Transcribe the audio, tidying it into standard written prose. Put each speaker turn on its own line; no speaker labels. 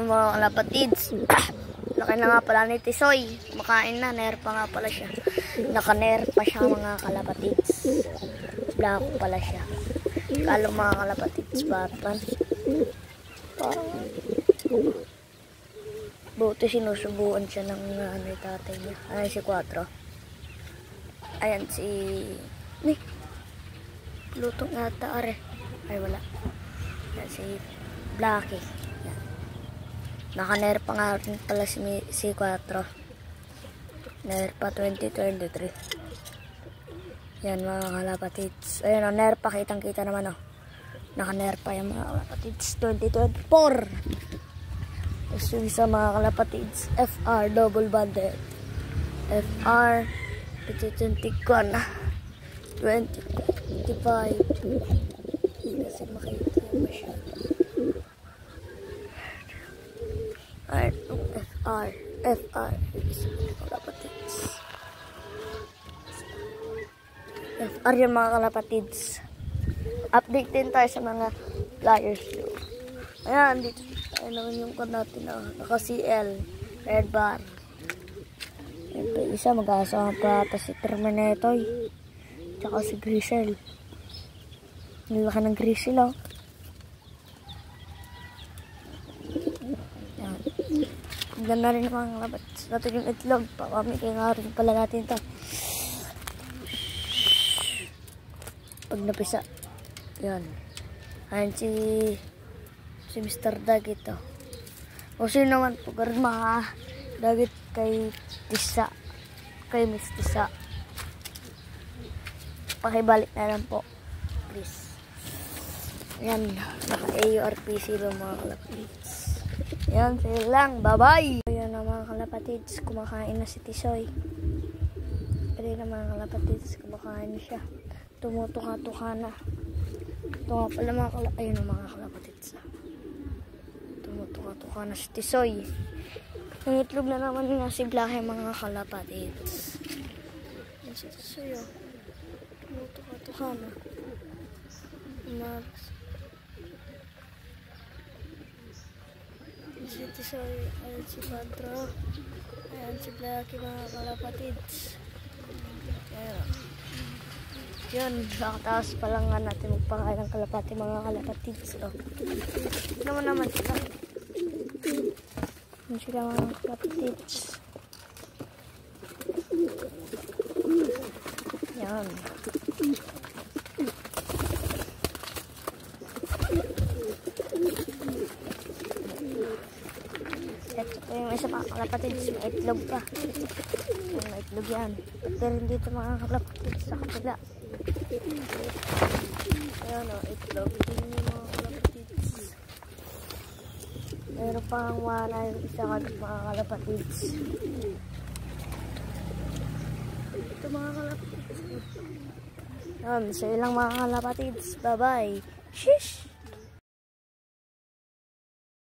Yung mga kalapatids. Laki na nga pala ni Tisoy. Kumakain na. Nerpa nga pala siya. Naka-nerpa siya mga kalapatids. Black pala siya. Kalo mga kalapatids batan. Parang buti sinusubuan siya ng tatay niya. Ay si 4. Ayan si lutong ata are. Ay wala. Ayan si Blackie. Ayan. Naka-nerpa nga rin pala si 4. Nerpa 2023. Yan mga kalapatids. Ayan o, nerpa. Kitang kita naman o. Naka-nerpa yung mga kalapatids. 2024. Tapos yung isa mga kalapatids. FR double bundle. FR 2021. 2025. Kasi makita yung masyado. FR kalapatids. FR yung mga kalapatids. Update din tayo sa mga flyers. Ayan, dito tayo naman yung code natin na naka-CL red bar. Ito isa mag-aasama pa ata si Terminator tsaka si Grisel. Nilaki ng Grisel oh. Ayan. Hanggang na rin mga kalapatids natin yung itlog. Papamigay nga rin pala natin ito. Pag napisa. Yan. Ayan si Mr. Dagit ito. O sino naman po garin mga Dagit kay Tisa. Kay Miss Tisa. Pakibalik na lang po. Please. Ayan. Naka-AURPC ba mga kalapatids. Ayan. Sila lang. Bye-bye. Ayan na mga kalapatids. Kumakain na si Tisoy. Ayan na mga kalapatids. Kumakain na siya. Tumutuka-tuka na. Ito nga pala mga kalapatids. Ayun ang mga kalapatids. Tumutuka-tuka na si Tisoy. Yung itlog na naman nga si Blackie mga kalapatids. Yan si Tisoy oh. Tumutuka-tuka na. Yan si Tisoy. Ayan si Padro. Ayan si Blackie mga kalapatids. Ayan. Yun, nakataas pa lang nga natin magpakain ng kalapati mga kalapatids. Oh. Naman sila. Yun sila mga kalapatids. Yan. Ito po yung isa mga kalapatids. May itlog pa. May itlog yan. Pero dito mga kalapatids sa kapila. Ayan o, itlog. Ito yung mga kalapatids. Meron pang wala yung isa mga kalapatids. Ito mga kalapatids. Ayan, sa ilang mga kalapatids. Bye-bye. Shish!